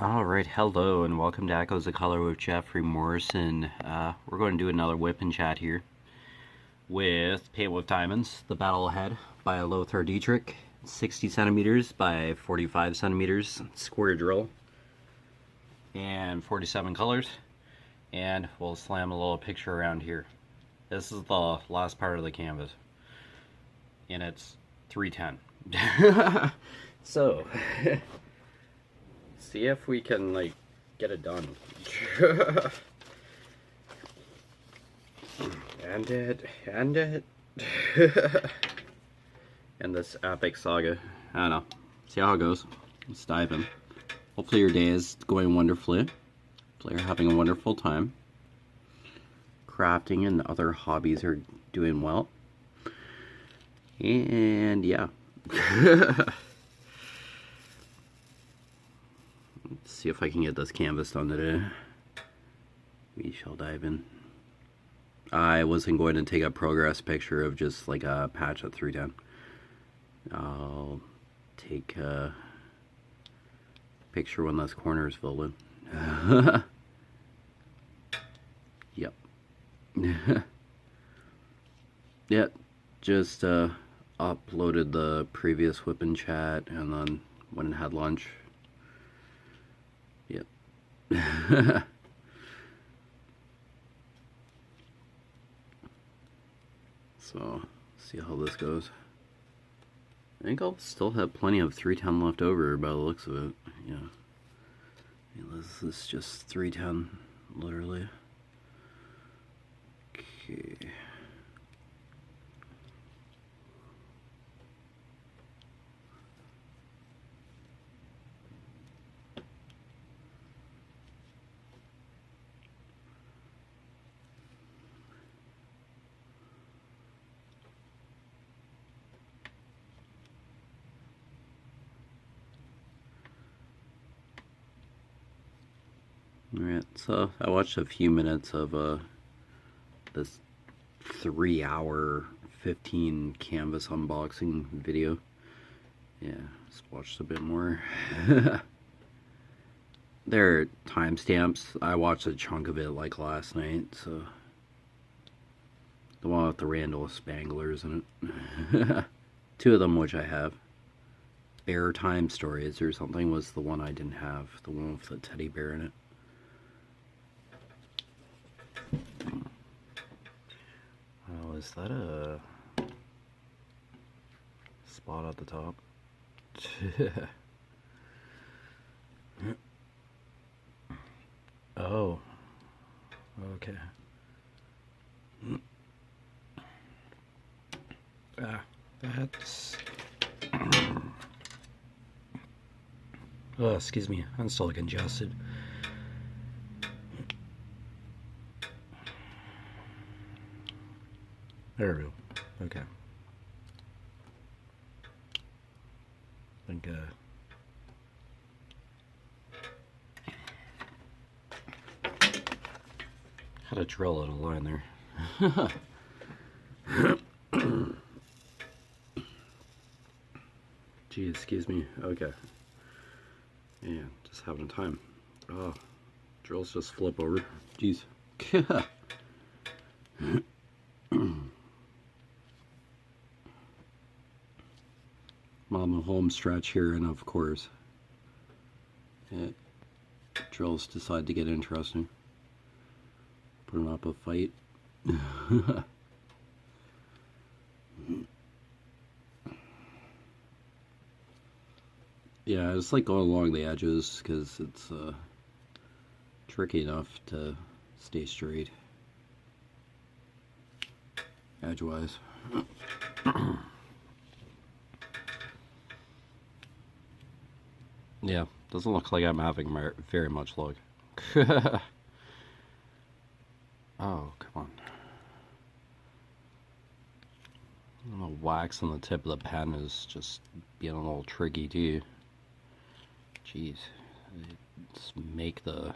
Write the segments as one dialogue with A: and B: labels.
A: Alright, hello and welcome to Echoes of Color with Jefferey Morrison. We're going to do another whip and chat here with Paint with Diamonds, The Battle Ahead by Lothar Dietrich, 60 centimeters by 45 centimeters, square drill, and 47 colors. And we'll slam a little picture around here. This is the last part of the canvas, and it's 310. So, see if we can, like, get it done. End it. And this epic saga. I don't know. See how it goes. Let's dive in. Hopefully your day is going wonderfully. Hopefully you're having a wonderful time. Crafting and other hobbies are doing well. And yeah. Let's see if I can get this canvas done today. We shall dive in. I wasn't going to take a progress picture of just like a patch at 310. I'll take a picture when this corner is filled in. Yep. Yeah, just uploaded the previous whip and chat and then went and had lunch. Yep. So, see how this goes. I think I'll still have plenty of 310 left over by the looks of it. Yeah. This is just 310, literally. Okay. Alright, so I watched a few minutes of this 3-hour 15 canvas unboxing video. Yeah, just watched a bit more. There are timestamps. I watched a chunk of it like last night, so the one with the Randall Spanglers in it. Two of them which I have. Bear Time Stories or something was the one I didn't have, the one with the teddy bear in it. Oh, is that a spot at the top? Oh, okay. That's... Oh, excuse me, I'm still congested. There we go. Okay. I think, had to drill out a line there. Gee, excuse me. Okay. Yeah, just having time. Oh, drills just flip over. Jeez. I'm on the home stretch here, and of course, drills decide to get interesting. Putting up a fight. Yeah, I just like going along the edges because it's tricky enough to stay straight edgewise. Yeah, doesn't look like I'm having very much luck. Oh, come on. The wax on the tip of the pen is just being a little tricky too. Jeez. Let's make the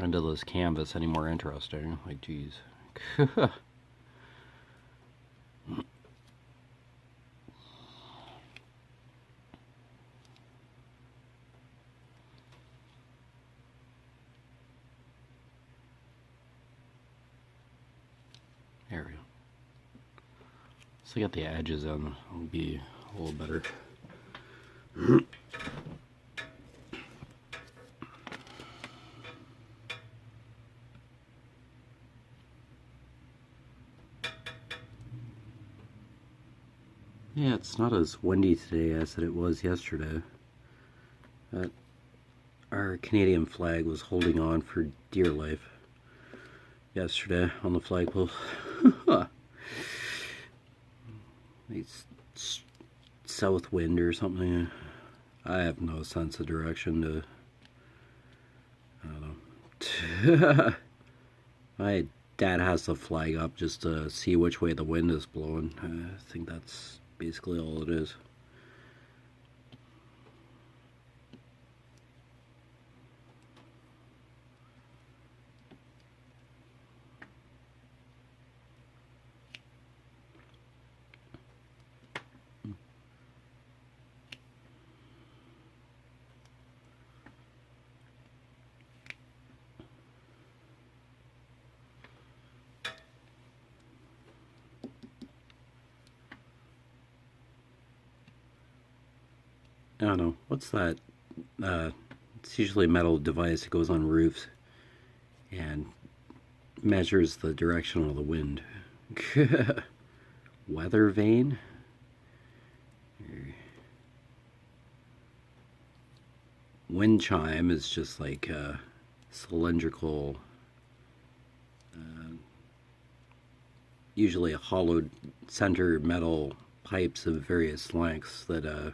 A: end of this canvas any more interesting. Like, jeez. There we go. So get the edges in, it'll be a little better. Yeah, it's not as windy today as it was yesterday. Our Canadian flag was holding on for dear life yesterday on the flagpole. It's south wind or something. I have no sense of direction to... I don't know. My dad has the flag up just to see which way the wind is blowing. I think that's basically all it is. I don't know. What's that? It's usually a metal device that goes on roofs and measures the direction of the wind. Weather vane? Wind chime is just like cylindrical, usually a hollowed center metal pipes of various lengths that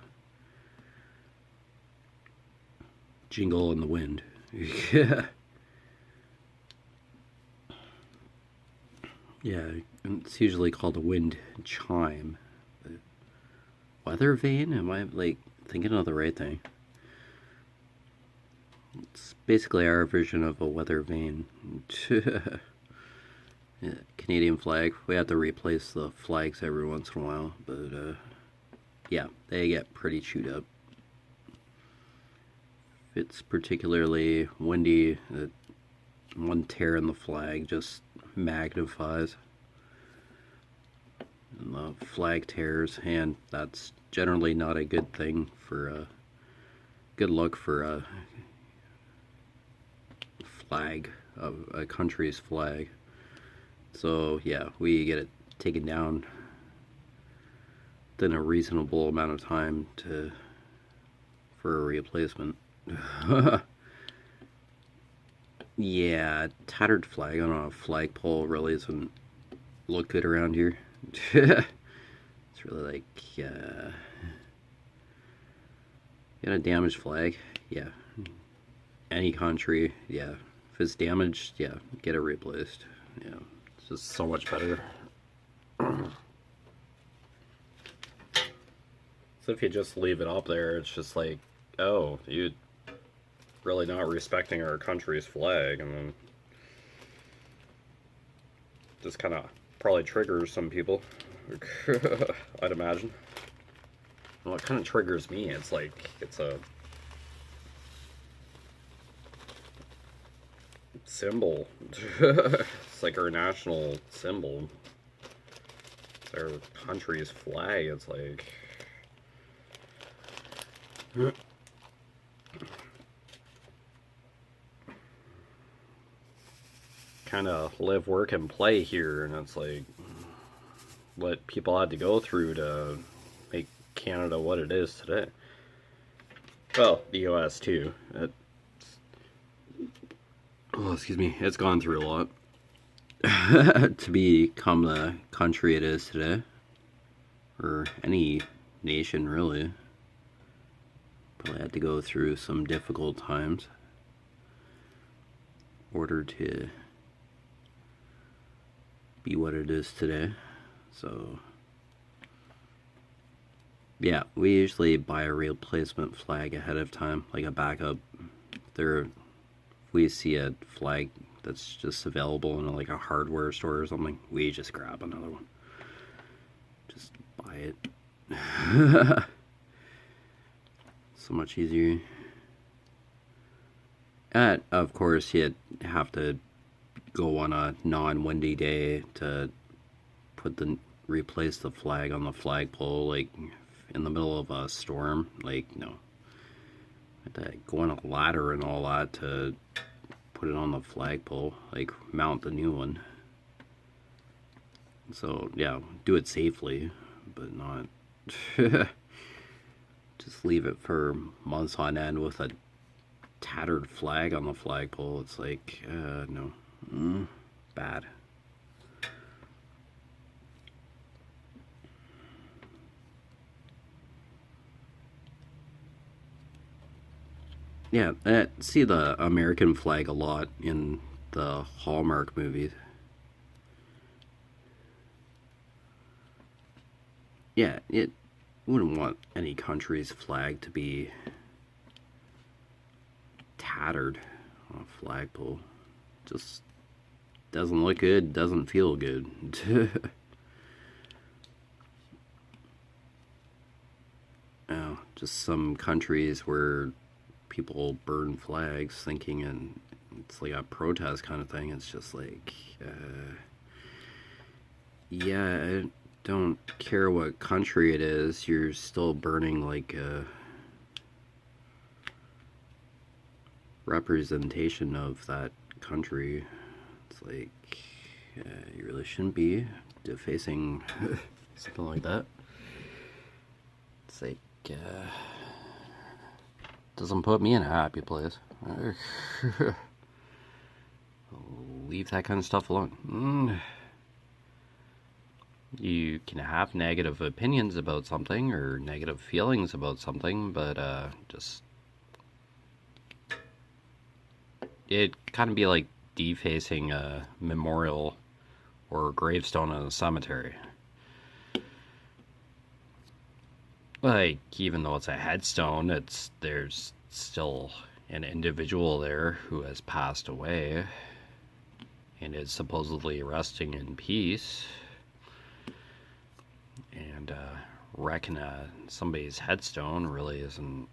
A: jingle in the wind. Yeah, it's usually called a wind chime. Weather vane? Am I like thinking of the right thing? It's basically our version of a weather vane. Yeah, Canadian flag. We have to replace the flags every once in a while, but yeah, they get pretty chewed up. If it's particularly windy, one tear in the flag just magnifies, and the flag tears, and that's generally not a good thing for a good look for a flag, of a country's flag. So yeah, we get it taken down within a reasonable amount of time for a replacement. Yeah, tattered flag on a flagpole really doesn't look good around here. It's really like, you got a damaged flag, yeah. Any country, yeah. If it's damaged, yeah, get it replaced. Yeah, it's just so much better. So if you just leave it up there, it's just like, oh, you really not respecting our country's flag, and then just kind of probably triggers some people. I'd imagine. Well, it kind of triggers me. It's like it's a symbol. It's like our national symbol. It's our country's flag. It's like kind of live, work, and play here, and it's like what people had to go through to make Canada what it is today. Well, the US too. Oh, excuse me. It's gone through a lot to become the country it is today, or any nation really. Probably had to go through some difficult times in order to be what it is today. So yeah, we usually buy a replacement flag ahead of time, like a backup. If we see a flag that's just available in like a hardware store or something, we just grab another one. Just buy it. So much easier. And of course, you have to go on a non-windy day to replace the flag on the flagpole, like, in the middle of a storm. Like, no. I had to go on a ladder and all that to put it on the flagpole, like, mount the new one. So, yeah, do it safely, but not just leave it for months on end with a tattered flag on the flagpole. It's like, no. Bad. Yeah, I see the American flag a lot in the Hallmark movies. Yeah, it wouldn't want any country's flag to be tattered on a flagpole. Just doesn't look good, doesn't feel good. Oh, just some countries where people burn flags thinking and it's like a protest kind of thing. It's just like, yeah, I don't care what country it is, you're still burning like a representation of that country. It's like, you really shouldn't be defacing something like that. It's like, doesn't put me in a happy place. Leave that kind of stuff alone. You can have negative opinions about something or negative feelings about something, but just it kind of be like defacing a memorial or a gravestone in a cemetery. Like, even though it's a headstone, there's still an individual there who has passed away and is supposedly resting in peace. And wrecking somebody's headstone really isn't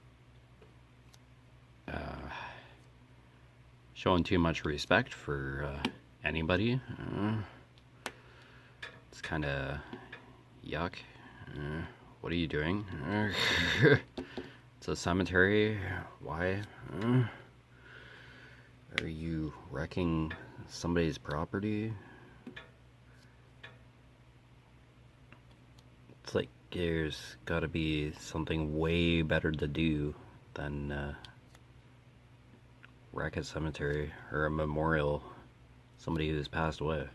A: showing too much respect for anybody. It's kind of yuck. What are you doing? It's a cemetery. Why? Are you wrecking somebody's property? It's like there's got to be something way better to do than wreck a cemetery or a memorial, somebody who's passed away.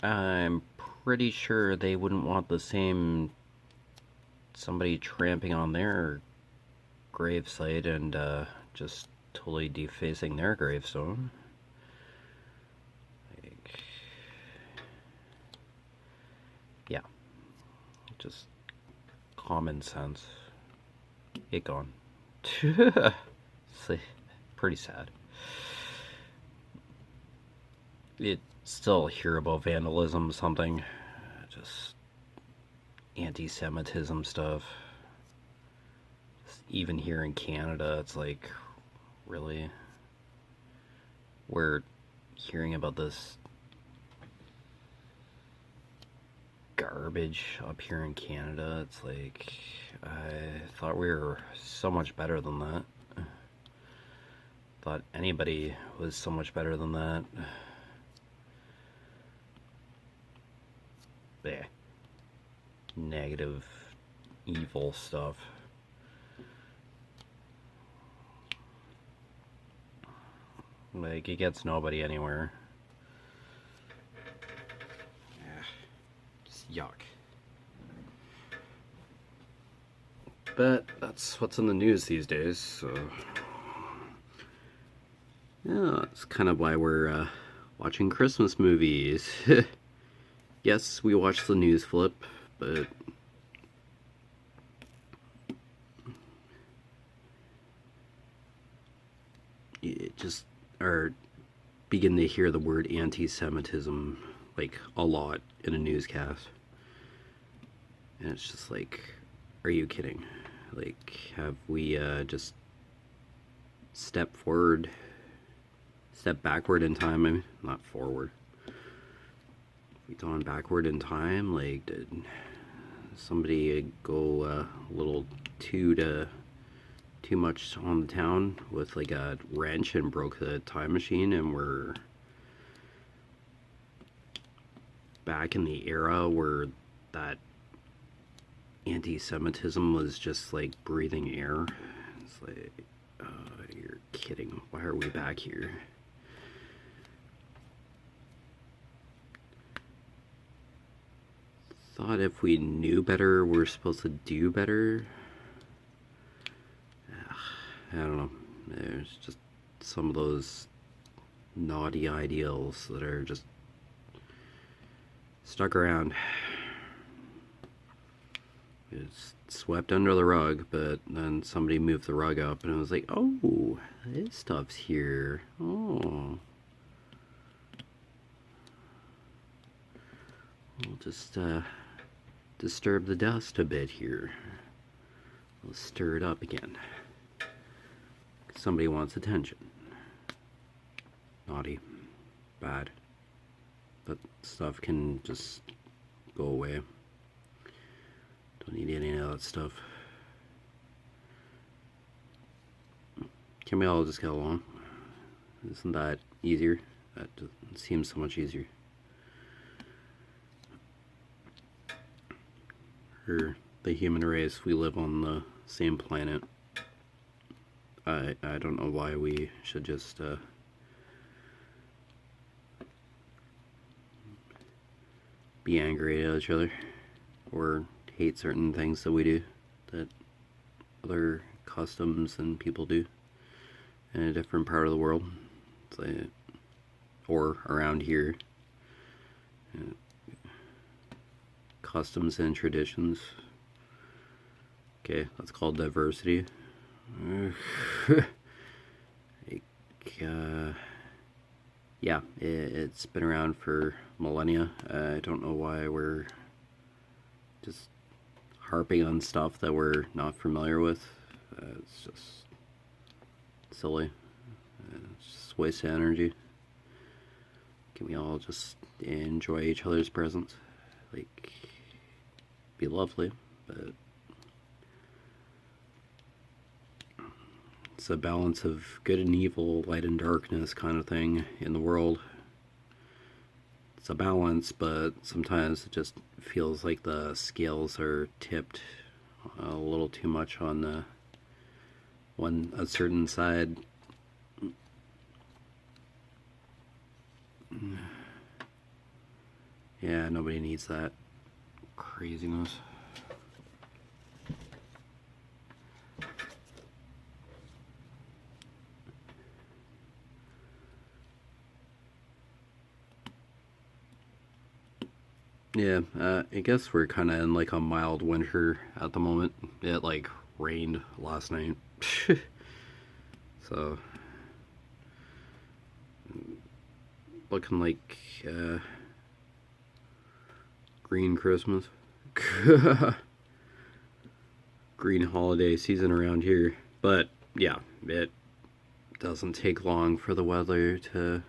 A: I'm pretty sure they wouldn't want the same somebody tramping on their gravesite and just totally defacing their gravestone. Like, yeah, just common sense. It gone. It's pretty sad. It still hear about vandalism, something, just anti-Semitism stuff. Even here in Canada, it's like, really? We're hearing about this garbage up here in Canada. It's like, I thought we were so much better than that. Thought anybody was so much better than that. Yeah. Negative, evil stuff. Like, it gets nobody anywhere. Yeah. Just yuck. But that's what's in the news these days, so yeah, that's kind of why we're watching Christmas movies. Yes, we watch the news flip, but it just, or begin to hear the word anti-Semitism like a lot in a newscast, and it's just like, are you kidding? Like, have we just step backward in time? I mean, not forward. we going backward in time? Like, did somebody go a little too much on the town with like a wrench and broke the time machine, and we're back in the era where that anti-Semitism was just like breathing air? It's like, you're kidding. Why are we back here? Thought if we knew better, we're supposed to do better. I don't know. There's just some of those naughty ideals that are just stuck around. It's swept under the rug, but then somebody moved the rug up and it was like, oh, this stuff's here. Oh. We'll just disturb the dust a bit here. We'll stir it up again. Somebody wants attention. Naughty. Bad. That stuff can just go away. Don't need any of that stuff. Can we all just get along? Isn't that easier? That seems so much easier. For the human race, we live on the same planet. I don't know why we should just be angry at each other or hate certain things that we do that other customs and people do in a different part of the world. It's like, or around here. Customs and traditions. Okay, that's called diversity. Yeah, it's been around for millennia. I don't know why we're just harping on stuff that we're not familiar with. It's just silly. It's just a waste of energy. Can we all just enjoy each other's presence? Like, be lovely, but it's a balance of good and evil, light and darkness kind of thing in the world. It's a balance, but sometimes it just feels like the scales are tipped a little too much on a certain side. Yeah, nobody needs that craziness. Yeah, I guess we're kind of in like a mild winter at the moment. It like rained last night. So, looking like green Christmas. Green holiday season around here. But yeah, it doesn't take long for the weather to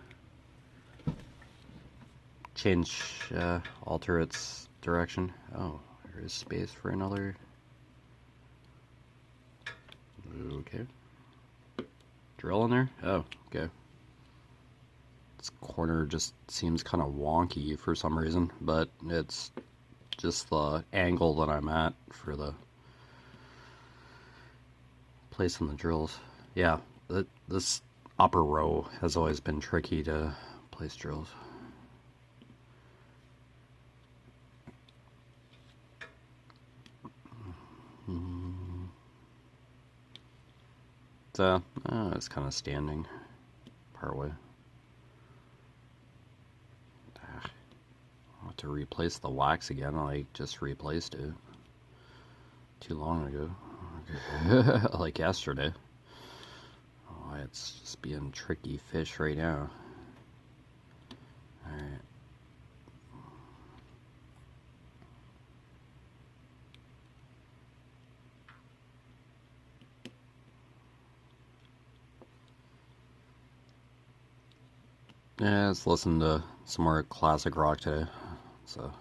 A: change, alter its direction. Oh, there is space for another. Okay. Drill in there? Oh, okay. This corner just seems kind of wonky for some reason, but it's just the angle that I'm at for the placing the drills. Yeah, this upper row has always been tricky to place drills. It's kind of standing partway. I'll have to replace the wax again. I just replaced it too long ago. Like yesterday. Oh, it's just being tricky fish right now. Alright. Yeah, let's listen to some more classic rock today. So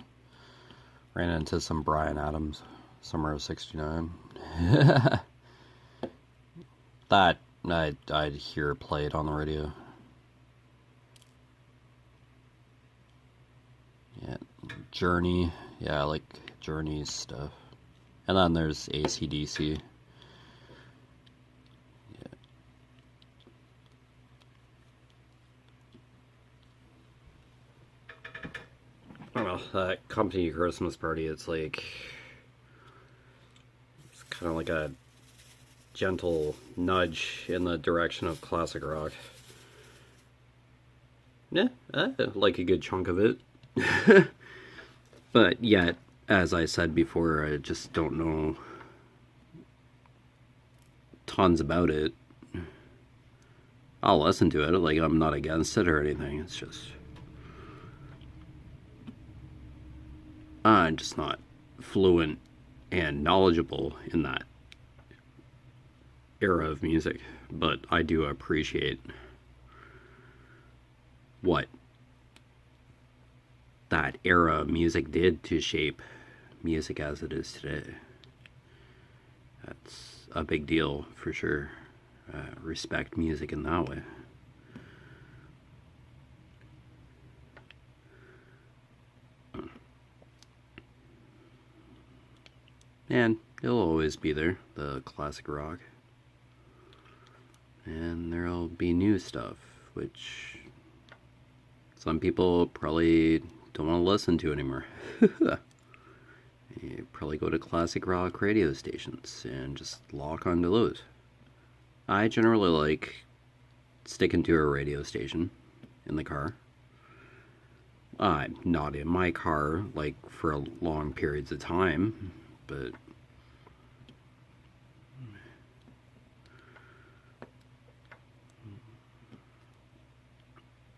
A: ran into some Bryan Adams, Summer of '69. That I'd hear played on the radio. Yeah, Journey. Yeah, I like Journey's stuff. And then there's AC/DC. Yeah. I don't know, that company Christmas party, it's kind of like a gentle nudge in the direction of classic rock. Yeah, I like a good chunk of it. But yet, as I said before, I just don't know tons about it. I'll listen to it, like I'm not against it or anything, it's just I'm just not fluent and knowledgeable in that era of music, but I do appreciate what that era of music did to shape music as it is today. That's a big deal for sure. Respect music in that way. And it'll always be there, the classic rock. And there'll be new stuff, which some people probably don't want to listen to anymore. You probably go to classic rock radio stations and just lock onto those. I generally like sticking to a radio station in the car. Not in my car, like, for long periods of time, but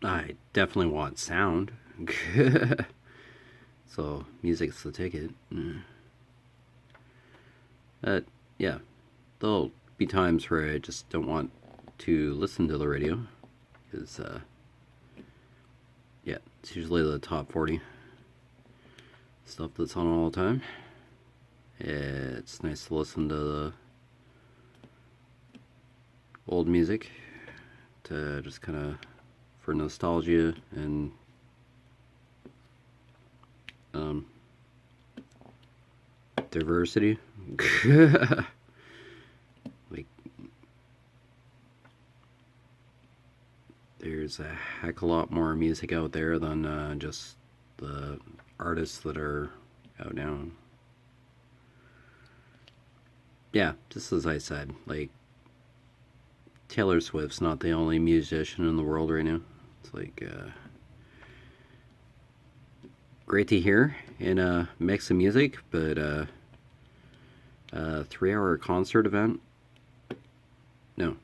A: I definitely want sound. So music's the ticket. But yeah, there'll be times where I just don't want to listen to the radio, because yeah, it's usually the top 40 stuff that's on all the time. It's nice to listen to the old music, to just kind of for nostalgia and diversity. Like, there's a heck of a lot more music out there than just the artists that are out now. Yeah, just as I said, like, Taylor Swift's not the only musician in the world right now. It's like great to hear in a mix of music, but a 3-hour concert event, no.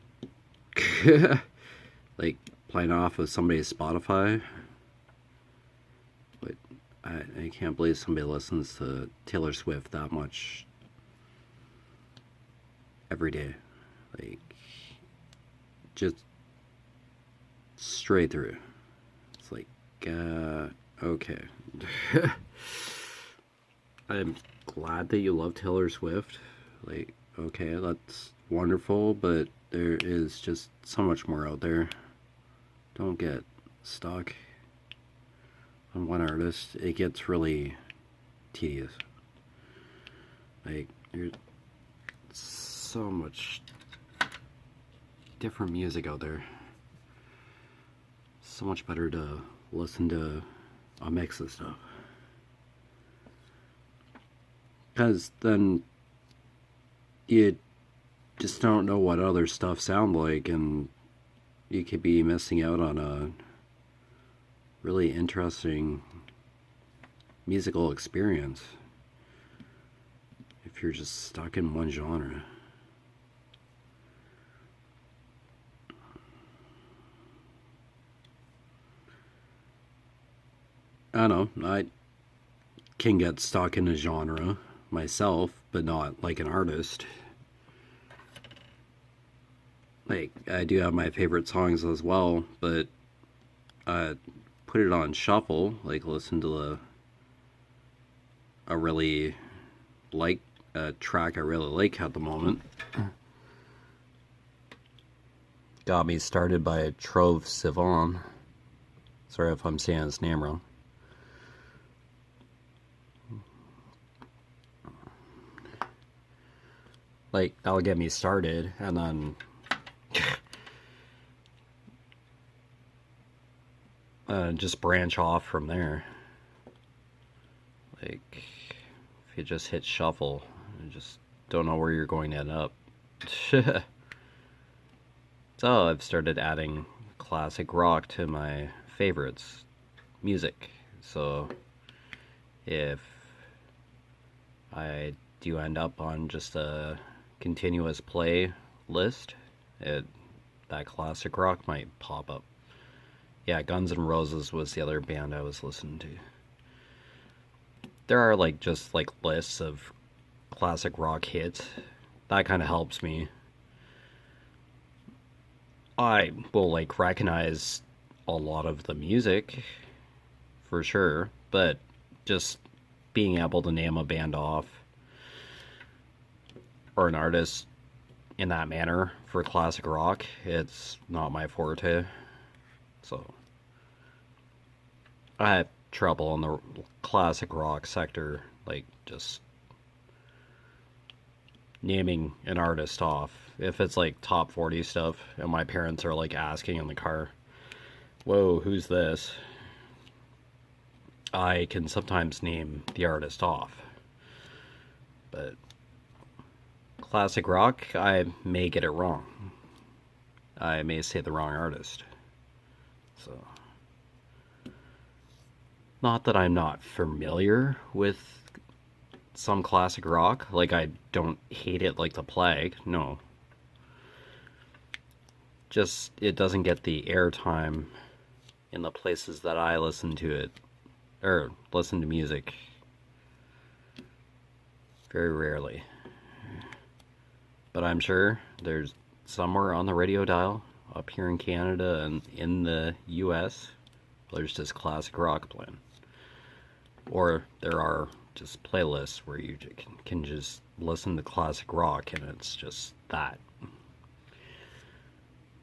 A: Like, playing off of somebody's Spotify, but I can't believe somebody listens to Taylor Swift that much every day. Like, just straight through. It's like, okay. I'm glad that you love Taylor Swift. Like, okay, that's wonderful, but there is just so much more out there. Don't get stuck on one artist. It gets really tedious. Like, there's so much different music out there. So much better to listen to a mix of stuff, because then you just don't know what other stuff sound like, and you could be missing out on a really interesting musical experience if you're just stuck in one genre. I don't know, I can get stuck in a genre myself, but not like an artist. Like, I do have my favorite songs as well, but I put it on shuffle, like listen to the a track I really like at the moment. Got Me Started by Trove Sivan. Sorry if I'm saying his name wrong. Like, that'll get me started, and then just branch off from there. Like, if you just hit shuffle, you just don't know where you're going to end up. So I've started adding classic rock to my favorites music. So if I do end up on just a continuous play list, that classic rock might pop up. Yeah, Guns N' Roses was the other band I was listening to. There are just lists of classic rock hits. That kind of helps me. I will recognize a lot of the music for sure, but just being able to name a band off or an artist in that manner for classic rock, it's not my forte. So I have trouble in the classic rock sector, just naming an artist off. If it's top 40 stuff and my parents are asking in the car, whoa, who's this? I can sometimes name the artist off. But classic rock, I may get it wrong. I may say the wrong artist. So, not that I'm not familiar with some classic rock. I don't hate it like the plague. No. Just, it doesn't get the airtime in the places that I listen to it, or listen to music. Very rarely. But I'm sure there's somewhere on the radio dial, up here in Canada and in the US, there's just classic rock playing. Or there are just playlists where you can just listen to classic rock and it's just that.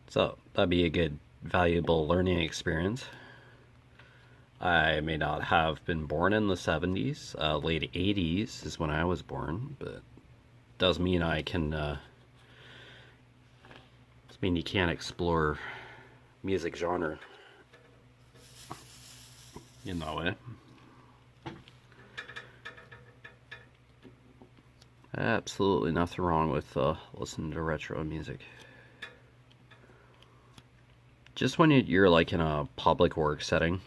A: So, that'd be a good, valuable learning experience. I may not have been born in the 70s, late 80s is when I was born, but does mean I can, does mean you can't explore music genre in that way. Absolutely nothing wrong with listening to retro music. Just when you're in a public work setting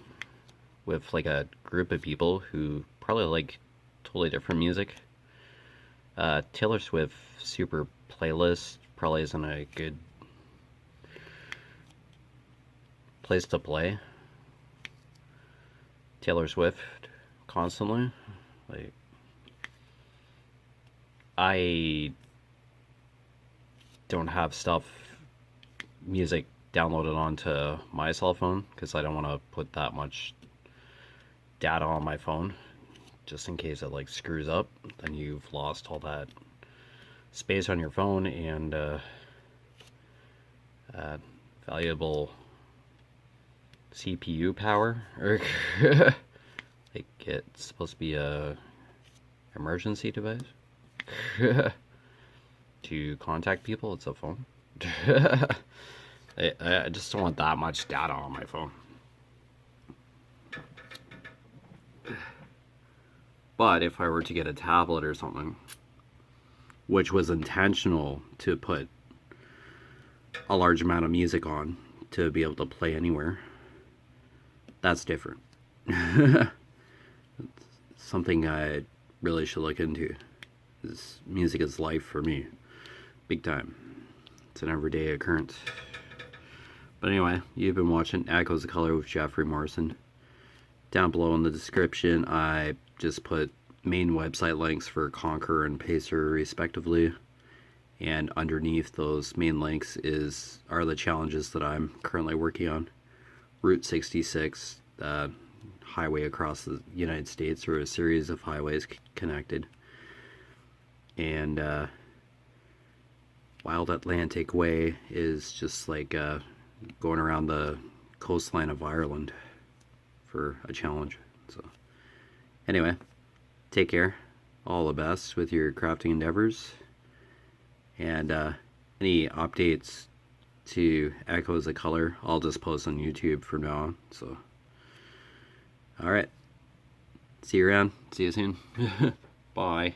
A: with a group of people who probably like totally different music, Taylor Swift super playlist probably isn't a good place to play Taylor Swift constantly. I don't have music downloaded onto my cell phone because I don't want to put that much data on my phone just in case it screws up. Then you've lost all that space on your phone and valuable CPU power. It's supposed to be a emergency device to contact people. It's a phone. I just don't want that much data on my phone. But if I were to get a tablet or something, which was intentional to put a large amount of music on to be able to play anywhere, that's different. Something I really should look into. Music is life for me. Big time. It's an everyday occurrence. But anyway, you've been watching Echoes of Color with Jeffery Morrison. Down below in the description, I just put main website links for Conquer and Pacer respectively. And underneath those main links are the challenges that I'm currently working on. Route 66, highway across the United States, or a series of highways connected. And Wild Atlantic Way is just like going around the coastline of Ireland for a challenge. So anyway, take care. All the best with your crafting endeavors. And any updates to Echoes of Color, I'll just post on YouTube from now on. So, alright. See you around. See you soon. Bye.